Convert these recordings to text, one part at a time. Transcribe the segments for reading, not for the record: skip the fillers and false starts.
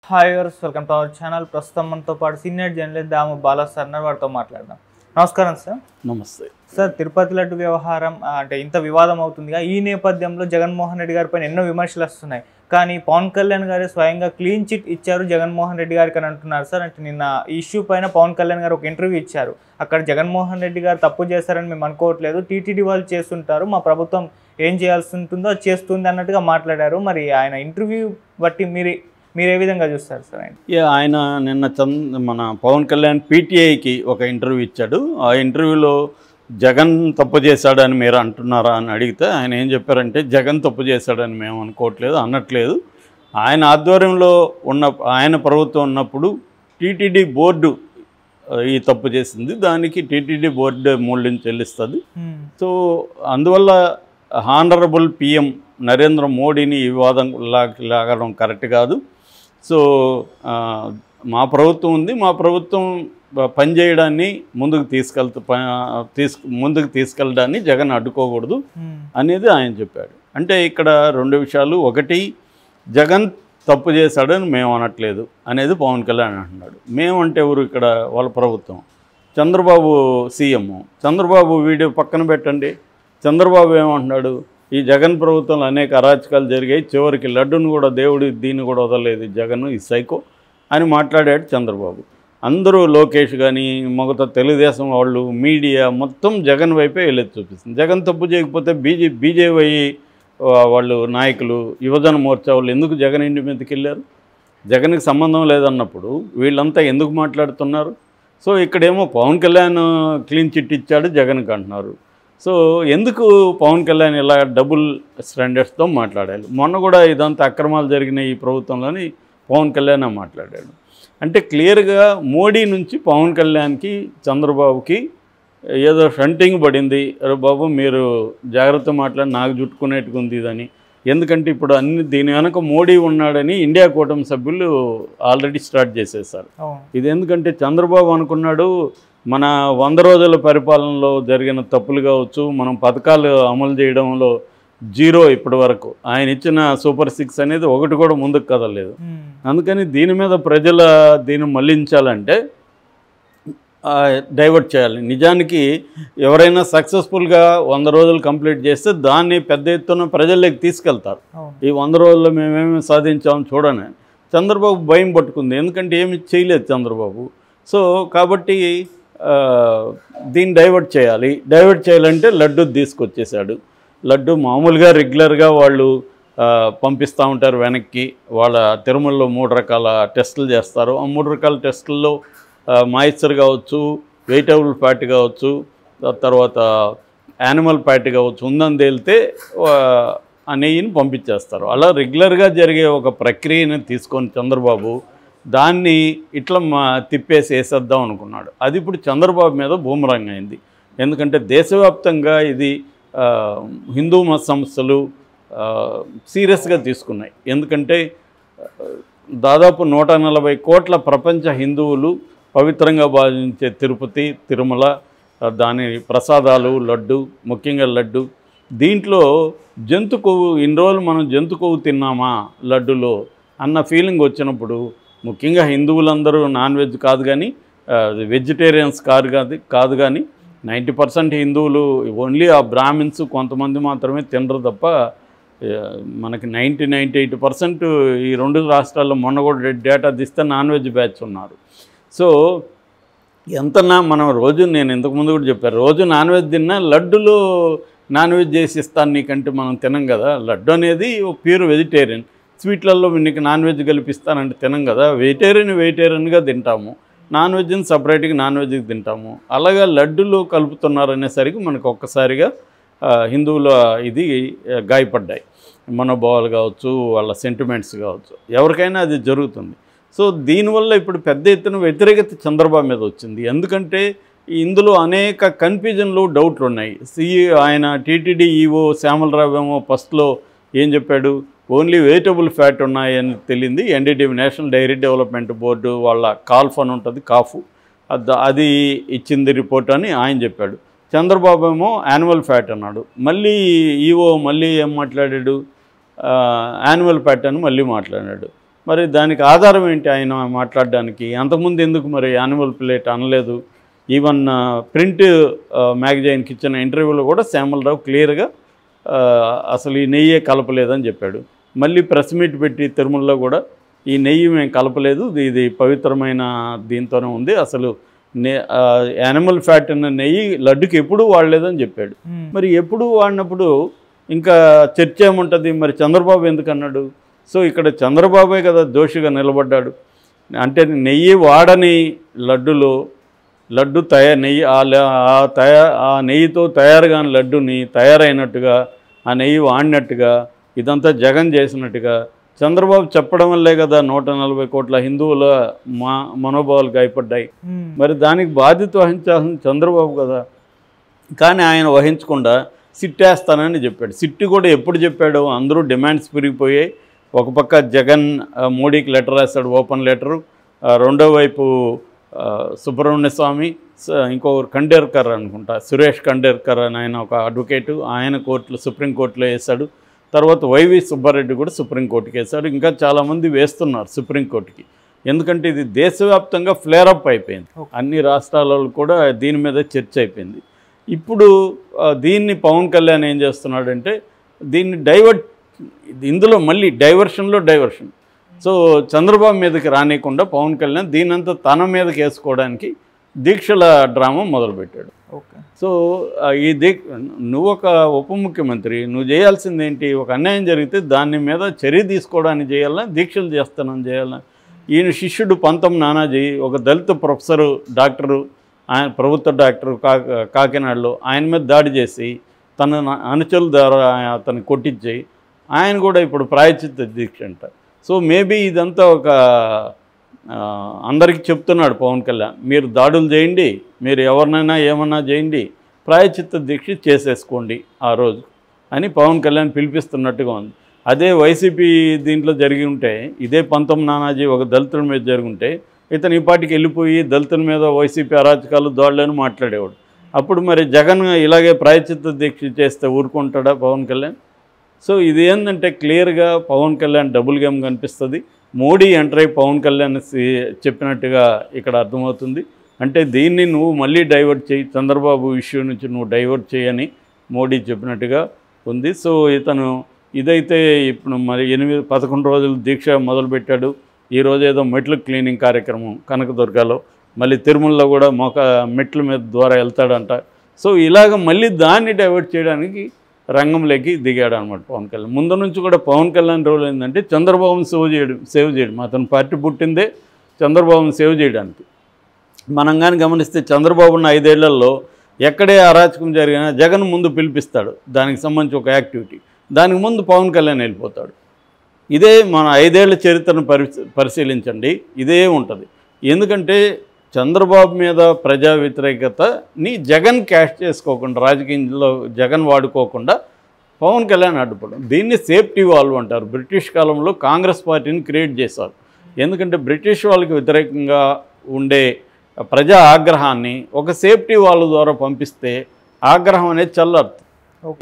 Hi viewers, welcome to our channel. ప్రస్తుతం మనతో పాటు సీనియర్ జర్నలిస్ట్ దాము బాలా సార్ వారితో మాట్లాడదాం. నమస్కారం సార్. నమస్తే సార్, తిరుపతి లడ్డు వ్యవహారం అంటే ఇంత వివాదం అవుతుందిగా. ఈ నేపథ్యంలో జగన్మోహన్ రెడ్డి గారి పైన ఎన్నో విమర్శలు వస్తున్నాయి. కానీ పవన్ కళ్యాణ్ గారు స్వయంగా క్లీన్ చిట్ ఇచ్చారు జగన్మోహన్ రెడ్డి గారికి అని అంటున్నారు సార్. అంటే నిన్న ఈ ఇష్యూ పైన పవన్ కళ్యాణ్ గారు ఒక ఇంటర్వ్యూ ఇచ్చారు. అక్కడ జగన్మోహన్ రెడ్డి గారు తప్పు చేశారని మేము అనుకోవట్లేదు, టీటీడీ వాళ్ళు చేస్తుంటారు, మా ప్రభుత్వం ఏం చేయాల్సి ఉంటుందో అది చేస్తుంది అన్నట్టుగా మాట్లాడారు. మరి ఆయన ఇంటర్వ్యూ బట్టి మీరు ఏ విధంగా చూస్తారు సార్? ఆయన నిన్న మన పవన్ కళ్యాణ్ పీటీఐకి ఒక ఇంటర్వ్యూ ఇచ్చాడు. ఆ ఇంటర్వ్యూలో జగన్ తప్పు చేశాడని మీరు అంటున్నారా అని అడిగితే ఆయన ఏం చెప్పారంటే, జగన్ తప్పు చేశాడని మేము అనుకోవట్లేదు, అనట్లేదు. ఆయన ఆధ్వర్యంలో ఆయన ప్రభుత్వం ఉన్నప్పుడు టీటీడీ బోర్డు ఈ తప్పు చేసింది, దానికి టీటీడీ బోర్డు మూల్యం చెల్లిస్తుంది. సో అందువల్ల హానరబుల్ పిఎం నరేంద్ర మోడీని ఈ వివాదం లాగడం కరెక్ట్ కాదు. సో మా ప్రభుత్వం ఉంది, మా ప్రభుత్వం పనిచేయడాన్ని ముందుకు తీసుకెళ్ళడాన్ని జగన్ అడ్డుకోకూడదు అనేది ఆయన చెప్పాడు. అంటే ఇక్కడ రెండు విషయాలు. ఒకటి, జగన్ తప్పు చేశాడని మేము అనట్లేదు అనేది పవన్ కళ్యాణ్ అంటున్నాడు. మేమంటే ఎవరు ఇక్కడ? వాళ్ళ ప్రభుత్వం. చంద్రబాబు సీఎం. చంద్రబాబు వీడియో పక్కన పెట్టండి. చంద్రబాబు ఏమంటున్నాడు? ఈ జగన్ ప్రభుత్వంలో అనేక అరాచకాలు జరిగాయి, చివరికి లడ్డును కూడా దేవుడు దీన్ని కూడా వదలలేదు జగన్, ఈ సైకో అని మాట్లాడాడు చంద్రబాబు. అందరూ లోకేష్ కానీ మొగత తెలుగుదేశం వాళ్ళు, మీడియా మొత్తం జగన్ వైపే వెళ్ళేది చూపిస్తుంది. జగన్ తప్పు చేయకపోతే బీజేపీ వాళ్ళు నాయకులు, యువజన మోర్చా వాళ్ళు ఎందుకు జగన్ ఇంటి మీదకి వెళ్ళారు? జగన్కి సంబంధం లేదన్నప్పుడు వీళ్ళంతా ఎందుకు మాట్లాడుతున్నారు? సో ఇక్కడేమో పవన్ కళ్యాణ్ క్లీన్ చిట్ ఇచ్చాడు జగన్కి అంటున్నారు. సో ఎందుకు పవన్ కళ్యాణ్ ఇలా డబుల్ స్టాండర్డ్స్తో మాట్లాడాలి? మొన్న కూడా ఇదంతా అక్రమాలు జరిగిన ఈ ప్రభుత్వంలోని పవన్ కళ్యాణ్ మాట్లాడాడు. అంటే క్లియర్గా మోడీ నుంచి పవన్ కళ్యాణ్కి చంద్రబాబుకి ఏదో షంటింగ్ పడింది. అరే బాబు మీరు జాగ్రత్త మాట్లాడి నాకు చుట్టుకునేట్టుకుంది ఇదని. ఎందుకంటే ఇప్పుడు దీని వెనక మోడీ ఉన్నాడని ఇండియా కూటమి సభ్యులు ఆల్రెడీ స్టార్ట్ చేసేసారు. ఇది ఎందుకంటే చంద్రబాబు అనుకున్నాడు, మన 100 రోజుల పరిపాలనలో జరిగిన తప్పులు కావచ్చు, మనం పథకాలు అమలు చేయడంలో జీరో ఇప్పటి వరకు, ఆయన ఇచ్చిన సూపర్ 6 అనేది ఒకటి కూడా ముందుకు కదలేదు. అందుకని దీని మీద దీన్ని మళ్లించాలంటే డైవర్ట్ చేయాలి. నిజానికి ఎవరైనా సక్సెస్ఫుల్గా 100 రోజులు కంప్లీట్ చేస్తే దాన్ని పెద్ద ఎత్తున ప్రజల్లోకి తీసుకెళ్తారు. ఈ 100 రోజుల్లో మేమేమి సాధించామని చూడని చంద్రబాబు భయం పట్టుకుంది, ఎందుకంటే ఏమి చేయలేదు చంద్రబాబు. సో కాబట్టి దీన్ని డైవర్ట్ చేయాలంటే లడ్డు తీసుకొచ్చేసాడు. లడ్డు మామూలుగా రెగ్యులర్గా వాళ్ళు పంపిస్తూ ఉంటారు వెనక్కి. వాళ్ళ తిరుమలలో 3 రకాల టెస్టులు చేస్తారు. ఆ 3 రకాల టెస్టుల్లో మాయిశ్చర్ కావచ్చు, వెజిటబుల్ ఫ్యాట్ కావచ్చు, తర్వాత యానిమల్ ఫ్యాట్ కావచ్చు ఉందని తేలితే ఆ నెయ్యిని పంపించేస్తారు. అలా రెగ్యులర్గా జరిగే ఒక ప్రక్రియని తీసుకొని చంద్రబాబు దాన్ని ఇట్లా తిప్పేసి వేసేద్దాం అనుకున్నాడు. అది ఇప్పుడు చంద్రబాబు మీద బూమరాంగ్ అయింది. ఎందుకంటే దేశవ్యాప్తంగా ఇది హిందూ మత సంస్థలు సీరియస్గా తీసుకున్నాయి. ఎందుకంటే దాదాపు 140 కోట్ల ప్రపంచ హిందువులు పవిత్రంగా భావించే తిరుపతి, తిరుమల, దాని ప్రసాదాలు, లడ్డు, ముఖ్యంగా లడ్డు, దీంట్లో జంతు కొవ్వు, ఇన్ని రోజులు మనం జంతు కొవ్వు తిన్నామా లడ్డులో అన్న ఫీలింగ్ వచ్చినప్పుడు, ముఖ్యంగా హిందువులందరూ నాన్ వెజ్ కాదు కానీ వెజిటేరియన్స్ కాదు కానీ 90% హిందువులు, ఓన్లీ ఆ బ్రాహ్మిన్స్ కొంతమంది మాత్రమే తినరు తప్ప మనకి 98% ఈ 2 రాష్ట్రాల్లో మొన్న కూడా డేటా తీస్తే నాన్ వెజ్ బ్యాచ్ ఉన్నారు. సో ఎంతనా మనం రోజు, నేను ఇంతకుముందు కూడా చెప్పాను, రోజు నాన్ వెజ్ తిన్నా లడ్డులో నాన్ వెజ్ చేసి ఇస్తాను నీకంటే మనం తినం కదా. లడ్డు అనేది ప్యూర్ వెజిటేరియన్. స్వీట్లలో నీకు నాన్ వెజ్ కల్పిస్తానంటే తినం కదా. వెజిటేరియన్గా తింటాము, నాన్ వెజ్ని సపరేట్గా నాన్ వెజ్కి తింటాము. అలాగా లడ్డులో కలుపుతున్నారనేసరికి మనకు ఒక్కసారిగా హిందువుల ఇది గాయపడ్డాయి, మనోభావాలు కావచ్చు, వాళ్ళ సెంటిమెంట్స్ కావచ్చు, ఎవరికైనా అది జరుగుతుంది. సో దీనివల్ల ఇప్పుడు పెద్ద ఎత్తున వ్యతిరేకత చంద్రబాబు మీద వచ్చింది. ఎందుకంటే ఇందులో అనేక కన్ఫ్యూజన్లు, డౌట్లు ఉన్నాయి. ఆయన టీటీడీ ఈవో శ్యామలరావు ఏమో ఫస్ట్లో ఏం చెప్పాడు, ఓన్లీ వెజిటబుల్ ఫ్యాట్ ఉన్నాయని తెలియంది. NDDB National Dairy Development Board వాళ్ళ కాల్ఫ్ అని ఉంటుంది, కాఫు, అది ఇచ్చింది రిపోర్ట్ అని ఆయన చెప్పాడు. చంద్రబాబు ఏమో యానిమల్ ఫ్యాట్ అన్నాడు. మళ్ళీ ఈవో మళ్ళీ ఏం మాట్లాడాడు, యానిమల్ ఫ్యాట్ అని మళ్ళీ మాట్లాడాడు. మరి దానికి ఆధారం ఏంటి ఆయన మాట్లాడడానికి? అంతకుముందు ఎందుకు మరి యానిమల్ ప్లేట్ అనలేదు? ఈవెన్ ప్రింట్ మ్యాగజైన్కి ఇచ్చిన ఇంటర్వ్యూలో కూడా శ్యామలరావు క్లియర్గా అసలు ఈ నెయ్యే కలపలేదని చెప్పాడు. మళ్ళీ ప్రెస్ మీట్ పెట్టి తిరుమలలో కూడా ఈ నెయ్యి మేము కలపలేదు, ఇది పవిత్రమైన దీంతోనే ఉంది, అసలు యానిమల్ ఫ్యాట్ ఉన్న నెయ్యి లడ్డుకి ఎప్పుడూ వాడలేదని చెప్పాడు. మరి ఎప్పుడు వాడినప్పుడు ఇంకా చర్చ ఏముంటుంది? మరి చంద్రబాబు ఎందుకు అన్నాడు? సో ఇక్కడ చంద్రబాబే కదా దోషిగా నిలబడ్డాడు. అంటే నెయ్యి వాడని లడ్డు నెయ్యి ఆ నెయ్యితో తయారు కాని లడ్డుని తయారైనట్టుగా, ఆ నెయ్యి వాడినట్టుగా, ఇదంతా జగన్ చేసినట్టుగా చంద్రబాబు చెప్పడం వల్లే కదా 140 కోట్ల హిందువుల మనోభావాలు గాయపడ్డాయి. మరి దానికి బాధ్యత వహించాల్సిన చంద్రబాబు కదా. కానీ ఆయన వహించకుండా సిట్టేస్తానని చెప్పాడు. సిట్టు కూడా ఎప్పుడు చెప్పాడు? అందరూ డిమాండ్స్ పెరిగిపోయాయి. ఒక పక్క జగన్ మోడీకి లెటర్ రాశాడు, ఓపెన్ లెటరు. రెండో వైపు సుబ్రహ్మణ్య స్వామి, ఇంకొకరు ఖండేర్కర్ అనుకుంటా, సురేష్ ఖండేర్కర్ అని ఆయన ఒక అడ్వకేటు, ఆయన సుప్రీంకోర్టులో వేశాడు. తర్వాత వైవి సుబ్బారెడ్డి కూడా సుప్రీంకోర్టుకి వేశాడు. ఇంకా చాలామంది వేస్తున్నారు సుప్రీంకోర్టుకి. ఎందుకంటే ఇది దేశవ్యాప్తంగా ఫ్లేరప్ అయిపోయింది. అన్ని రాష్ట్రాలలో కూడా దీని మీద చర్చ అయిపోయింది. ఇప్పుడు దీన్ని పవన్ కళ్యాణ్ ఏం చేస్తున్నాడంటే దీన్ని ఇందులో మళ్ళీ డైవర్షన్. సో చంద్రబాబు మీదకి రానియకుండా పవన్ కళ్యాణ్ దీనంతా తన మీదకి వేసుకోవడానికి దీక్షల డ్రామా మొదలుపెట్టాడు. ఓకే. సో నువ్వు ఒక ఉప ముఖ్యమంత్రి, నువ్వు చేయాల్సింది ఏంటి? ఒక అన్యాయం జరిగితే దాని మీద చర్య తీసుకోవడానికి చేయాలా, దీక్షలు చేస్తానని చేయాలా? ఈయన శిష్యుడు పంతం నానాజీ, ఒక దళిత ప్రొఫెసరు, డాక్టరు, ఆయన ప్రభుత్వ డాక్టరు కాకినాడలో, ఆయన మీద దాడి చేసి తన అనుచరుల ద్వారా అతను కొట్టించి ఆయన కూడా ఇప్పుడు ప్రాయశ్చిత్త దీక్ష అంట. సో మేబీ ఇదంతా ఒక అందరికీ చెప్తున్నాడు పవన్ కళ్యాణ్, మీరు దాడులు చేయండి, మీరు ఎవరినైనా ఏమన్నా చేయండి, ప్రాయశ్చిత్త దీక్ష చేసేసుకోండి ఆ రోజు అని పవన్ కళ్యాణ్ పిలిపిస్తున్నట్టుగా ఉంది. అదే వైసీపీ దీంట్లో జరిగి ఉంటే, ఇదే పంతం నానాజీ ఒక దళితుల మీద జరిగి ఉంటే ఇతను ఈ పాటికి వెళ్ళిపోయి దళితుల మీద వైసీపీ అరాచకాలు దాడులని మాట్లాడేవాడు. అప్పుడు మరి జగన్ ఇలాగే ప్రాయశ్చిత్త దీక్ష చేస్తే ఊరుకుంటాడా పవన్ కళ్యాణ్? సో ఇది ఏంటంటే క్లియర్గా పవన్ కళ్యాణ్ డబుల్ గేమ్ కనిపిస్తుంది. మోడీ ఎంటర్ అయి పవన్ కళ్యాణ్ చెప్పినట్టుగా ఇక్కడ అర్థమవుతుంది. అంటే దీన్ని నువ్వు మళ్ళీ డైవర్ట్ చేయి, చంద్రబాబు ఇష్యూ నుంచి నువ్వు డైవర్ట్ చేయని మోడీ చెప్పినట్టుగా ఉంది. సో ఇతను ఇదైతే ఇప్పుడు మరి 11 రోజులు దీక్ష మొదలుపెట్టాడు. ఈరోజు ఏదో మెట్లు క్లీనింగ్ కార్యక్రమం కనకదుర్గలో, మళ్ళీ తిరుమలలో కూడా మెట్ల మీద ద్వారా వెళ్తాడంట. సో ఇలాగ మళ్ళీ దాన్ని డైవర్ట్ చేయడానికి రంగంలోకి దిగాడు అనమాట పవన్ కళ్యాణ్. ముందు నుంచి కూడా పవన్ కళ్యాణ్ రోల్ ఏంటంటే చంద్రబాబుని సేవ్ చేయడం. అతను పార్టీ పుట్టిందే చంద్రబాబుని సేవ్ చేయడానికి. మనం కానీ గమనిస్తే చంద్రబాబున్న 5 ఏళ్లలో ఎక్కడే అరాచకం జరిగినా జగన్ ముందు పిలిపిస్తాడు, దానికి సంబంధించి ఒక యాక్టివిటీ. దానికి ముందు పవన్ కళ్యాణ్ వెళ్ళిపోతాడు. ఇదే మన 5 ఏళ్ల చరిత్రను పరిశీలించండి, ఇదే ఉంటుంది. ఎందుకంటే చంద్రబాబు మీద ప్రజా వ్యతిరేకతని జగన్ క్యాష్ చేసుకోకుండా, రాజకీయంలో జగన్ వాడుకోకుండా పవన్ కళ్యాణ్ అడ్డుపడడం, దీన్ని సేఫ్టీ వాల్వ్ అంటారు. బ్రిటిష్ కాలంలో కాంగ్రెస్ పార్టీని క్రియేట్ చేశారు. ఎందుకంటే బ్రిటిష్ వాళ్ళకి వ్యతిరేకంగా ఉండే ప్రజా ఆగ్రహాన్ని ఒక సేఫ్టీ వాల్వ్ ద్వారా పంపిస్తే ఆగ్రహం అనేది చల్లారుతుంది.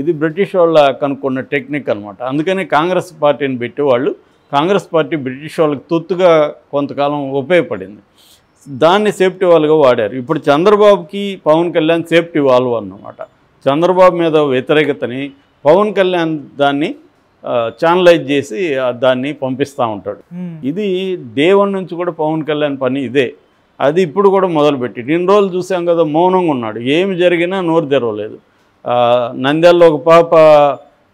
ఇది బ్రిటిష్ వాళ్ళ కనుక్కున్న టెక్నిక్ అనమాట. అందుకని కాంగ్రెస్ పార్టీని పెట్టి వాళ్ళు, కాంగ్రెస్ పార్టీ బ్రిటిష్ వాళ్ళకి తొత్తుగా కొంతకాలం ఉపయోగపడింది. దాన్ని సేఫ్టీ వాల్వ్గా వాడారు. ఇప్పుడు చంద్రబాబుకి పవన్ కళ్యాణ్ సేఫ్టీ వాల్వ్ అన్నమాట. చంద్రబాబు మీద వ్యతిరేకతని పవన్ కళ్యాణ్ దాన్ని ఛానలైజ్ చేసి దాన్ని పంపిస్తూ ఉంటాడు. ఇది డే 1 నుంచి కూడా పవన్ కళ్యాణ్ పని ఇదే. అది ఇప్పుడు కూడా మొదలుపెట్టి ఇన్ని రోజులు చూసాం కదా, మౌనంగా ఉన్నాడు, ఏమి జరిగినా నోరు తెరవలేదు. నంద్యాలలో ఒక పాప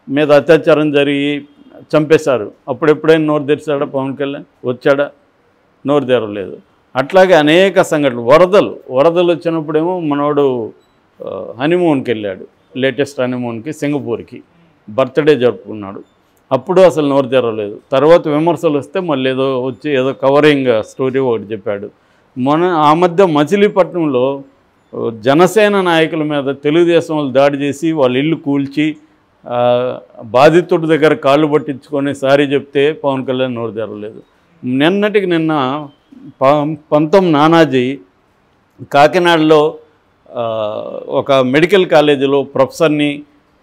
మీద అత్యాచారం జరిగి చంపేశారు, అప్పుడెప్పుడైనా నోరు తెరిచాడా పవన్ కళ్యాణ్? వచ్చాడా? నోరు తెరవలేదు. అట్లాగే అనేక సంఘటనలు, వరదలు వచ్చినప్పుడేమో మనోడు హనీమూన్కి వెళ్ళాడు, లేటెస్ట్ హనీమూన్కి సింగపూర్కి, బర్త్డే జరుపుకున్నాడు, అప్పుడు అసలు నోరు తెరవలేదు. తర్వాత విమర్శలు వస్తే మళ్ళీ ఏదో వచ్చి ఏదో కవరింగ్ స్టోరీ ఒకటి చెప్పాడు. ఆ మధ్య మచిలీపట్నంలో జనసేన నాయకుల మీద తెలుగుదేశం వాళ్ళు దాడి చేసి వాళ్ళ ఇల్లు కూల్చి బాధితుడి దగ్గర కాళ్ళు పట్టించుకొని సారీ చెప్తే పవన్ కళ్యాణ్ నోరు తెరవలేదు. నిన్నటికి నిన్న పంతం నానాజీ కాకినాడలో ఒక మెడికల్ కాలేజీలో ప్రొఫెసర్ని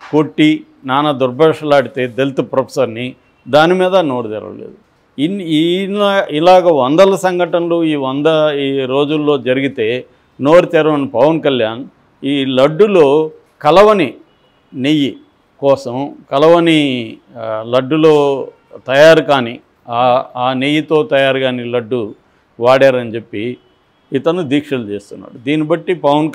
కొట్టి నానా దుర్భాషలాడితే దళిత ప్రొఫెసర్ని, దాని మీద నోరు తెరవలేదు. ఇలాగ వందల సంఘటనలు ఈ రోజుల్లో జరిగితే నోరు తెరవని పవన్ కళ్యాణ్ ఈ లడ్డులో కలవని నెయ్యి కోసం కలవని లడ్డులో తయారు కాని ఆ నెయ్యితో తయారు కాని లడ్డు వాడారని చెప్పి ఇతను దీక్షలు చేస్తున్నాడు. దీన్ని బట్టి పవన్